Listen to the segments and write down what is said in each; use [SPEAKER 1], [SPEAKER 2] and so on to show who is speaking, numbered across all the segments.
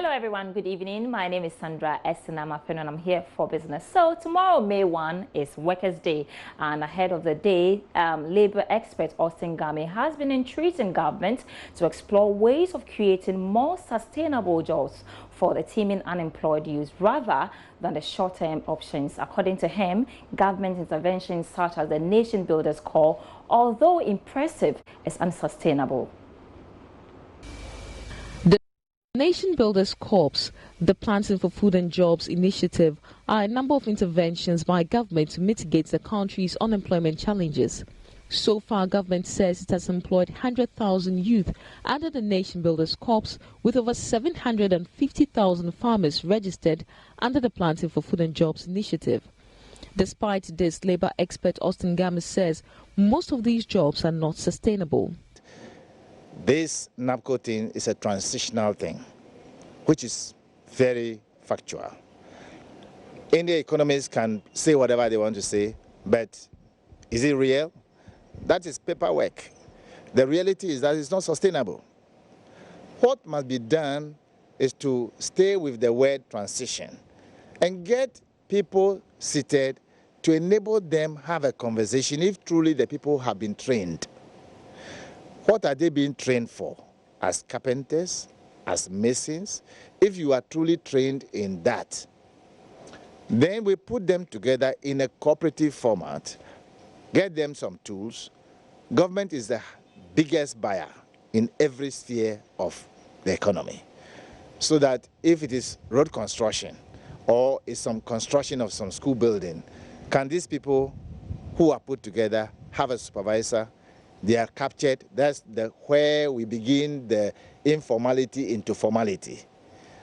[SPEAKER 1] Hello everyone, good evening. My name is Sandra Esinamapeno and I'm here for business. So tomorrow, May 1, is Workers' Day, and ahead of the day, Labour expert Austin Game has been entreating government to explore ways of creating more sustainable jobs for the teeming unemployed youth rather than the short-term options. According to him, government interventions such as the Nation Builders Call, although impressive, is unsustainable.
[SPEAKER 2] Nation Builders Corps, the Planting for Food and Jobs initiative, are a number of interventions by government to mitigate the country's unemployment challenges. So far, government says it has employed 100,000 youth under the Nation Builders Corps, with over 750,000 farmers registered under the Planting for Food and Jobs initiative. Despite this, Labour expert Austin Game says most of these jobs are not sustainable.
[SPEAKER 3] This NABCO thing is a transitional thing, which is very factual. Indian economists can say whatever they want to say, but is it real? That is paperwork. The reality is that it's not sustainable. What must be done is to stay with the word transition and get people seated to enable them have a conversation if truly the people have been trained. What are they being trained for? As carpenters, as masons? If you are truly trained in that, then we put them together in a cooperative format, get them some tools. Government is the biggest buyer in every sphere of the economy. So that if it is road construction or is some construction of some school building, can these people who are put together have a supervisor? They are captured. That's where we begin the informality into formality,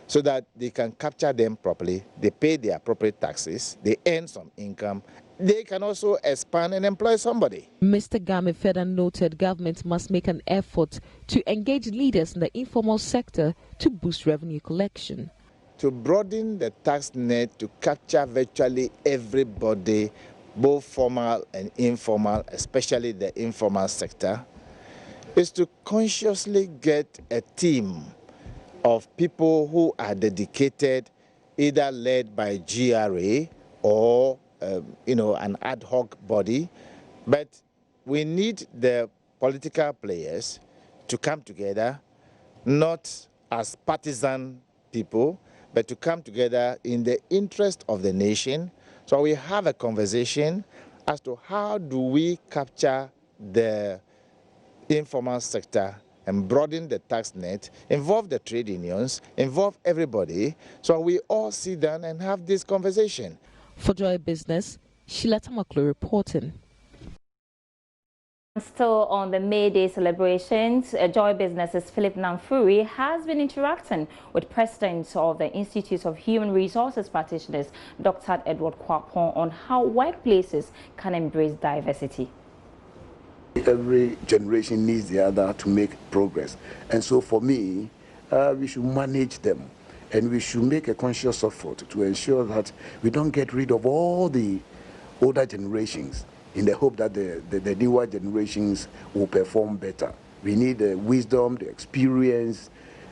[SPEAKER 3] so that they can capture them properly. They pay their appropriate taxes. They earn some income. They can also expand and employ somebody.
[SPEAKER 2] Mr. Game further noted government must make an effort to engage leaders in the informal sector to boost revenue collection.
[SPEAKER 3] To broaden the tax net to capture virtually everybody, both formal and informal, especially the informal sector, is to consciously get a team of people who are dedicated, either led by GRA or an ad hoc body. But we need the political players to come together, not as partisan people, but to come together in the interest of the nation. So we have a conversation as to how do we capture the informal sector and broaden the tax net, involve the trade unions, involve everybody, so we all sit down and have this conversation.
[SPEAKER 2] For Joy Business, Sheila Tamaklo reporting.
[SPEAKER 1] Still on the May Day celebrations, Joy Business's Philip Namfuri has been interacting with President of the Institute of Human Resources Practitioners, Dr. Edward Kwapon, on how workplaces can embrace diversity.
[SPEAKER 4] Every generation needs the other to make progress. And so for me, we should manage them. And we should make a conscious effort to ensure that we don't get rid of all the older generations in the hope that the newer generations will perform better. We need the wisdom, the experience,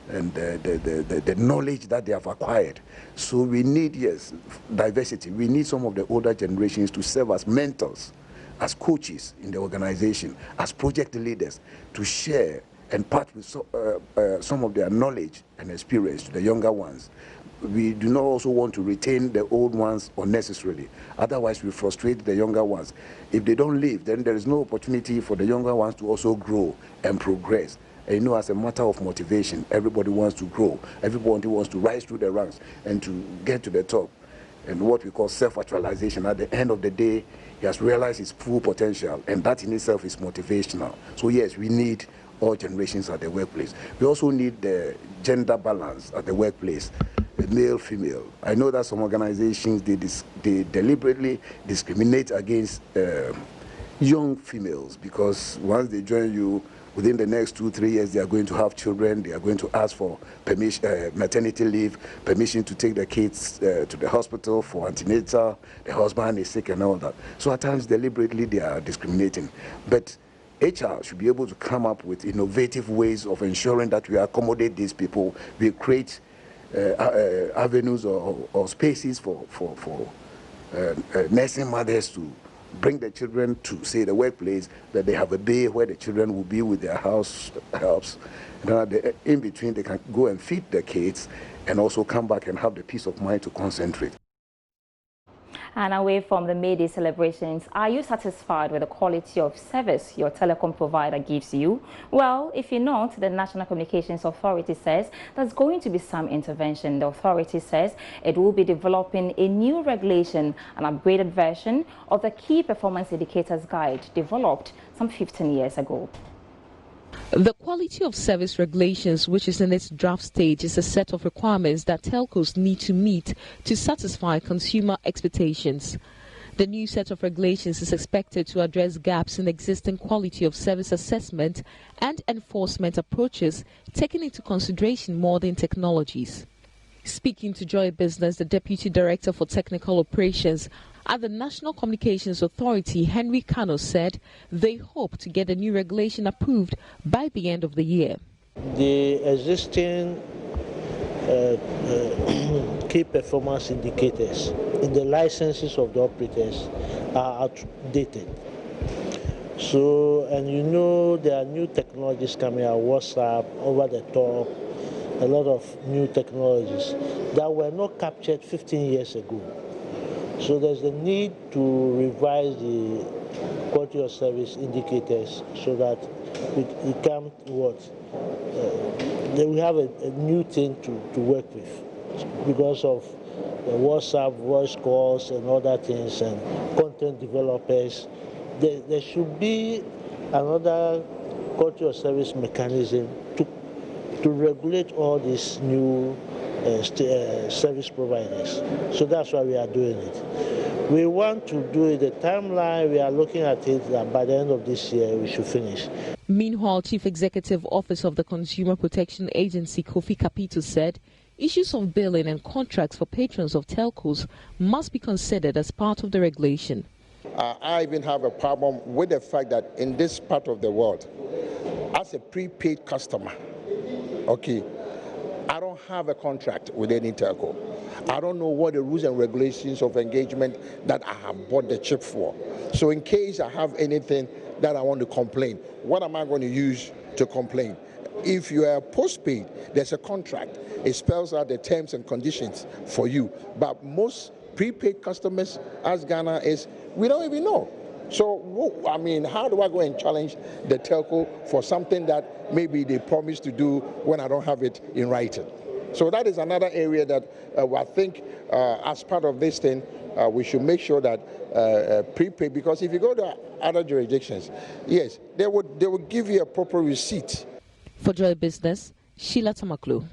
[SPEAKER 4] and the knowledge that they have acquired. So we need, yes, diversity. We need some of the older generations to serve as mentors, as coaches in the organization, as project leaders, to share and part with some of their knowledge and experience to the younger ones. We do not also want to retain the old ones unnecessarily. Otherwise, we frustrate the younger ones. If they don't leave, then there is no opportunity for the younger ones to also grow and progress. And as a matter of motivation, everybody wants to grow. Everybody wants to rise through the ranks and to get to the top. And what we call self-actualization, at the end of the day, he has realized his full potential, and that in itself is motivational. So yes, we need all generations at the workplace. We also need the gender balance at the workplace, male, female. I know that some organizations, they deliberately discriminate against young females, because once they join you, within the next 2-3 years, they are going to have children. They are going to ask for permission, maternity leave, permission to take the kids to the hospital for antenatal. The husband is sick and all that. So at times, deliberately, they are discriminating. But HR should be able to come up with innovative ways of ensuring that we accommodate these people. We create avenues or spaces for nursing mothers to bring the children to, say, the workplace, that they have a bay where the children will be with their house helps. And in between, they can go and feed the kids and also come back and have the peace of mind to concentrate.
[SPEAKER 1] And away from the May Day celebrations, are you satisfied with the quality of service your telecom provider gives you? Well, if you're not, the National Communications Authority says there's going to be some intervention. The authority says it will be developing a new regulation, an upgraded version of the Key Performance Indicators Guide developed some 15 years ago.
[SPEAKER 2] The Quality of Service Regulations, which is in its draft stage, is a set of requirements that telcos need to meet to satisfy consumer expectations. The new set of regulations is expected to address gaps in existing quality of service assessment and enforcement approaches, taking into consideration modern technologies. Speaking to Joy Business, the Deputy Director for Technical Operations at the National Communications Authority, Henry Kano, said they hope to get the new regulation approved by the end of the year.
[SPEAKER 5] The existing key performance indicators in the licenses of the operators are outdated. So, and you know, there are new technologies coming out, WhatsApp, over the top, a lot of new technologies that were not captured 15 years ago. So there's a need to revise the quality of service indicators so that we can then we have a new thing to work with because of WhatsApp, voice calls and other things and content developers. There should be another quality of service mechanism to regulate all these new service providers. So that's why we are doing it. We want to do it, the timeline, we are looking at it that by the end of this year we should finish.
[SPEAKER 2] Meanwhile, Chief Executive Officer of the Consumer Protection Agency, Kofi Kapito, said issues of billing and contracts for patrons of telcos must be considered as part of the regulation.
[SPEAKER 6] I even have a problem with the fact that in this part of the world, as a prepaid customer, okay, I don't have a contract with any telco. I don't know what the rules and regulations of engagement that I have bought the chip for. So in case I have anything that I want to complain, what am I going to use to complain? If you are postpaid, there's a contract. It spells out the terms and conditions for you. But most prepaid customers, as Ghana is, we don't even know. So, I mean, how do I go and challenge the telco for something that maybe they promised to do when I don't have it in writing? So that is another area that I think as part of this thing, we should make sure that prepaid, because if you go to other jurisdictions, yes, they would give you a proper receipt.
[SPEAKER 2] For Joy Business, Sheila Tamaklo.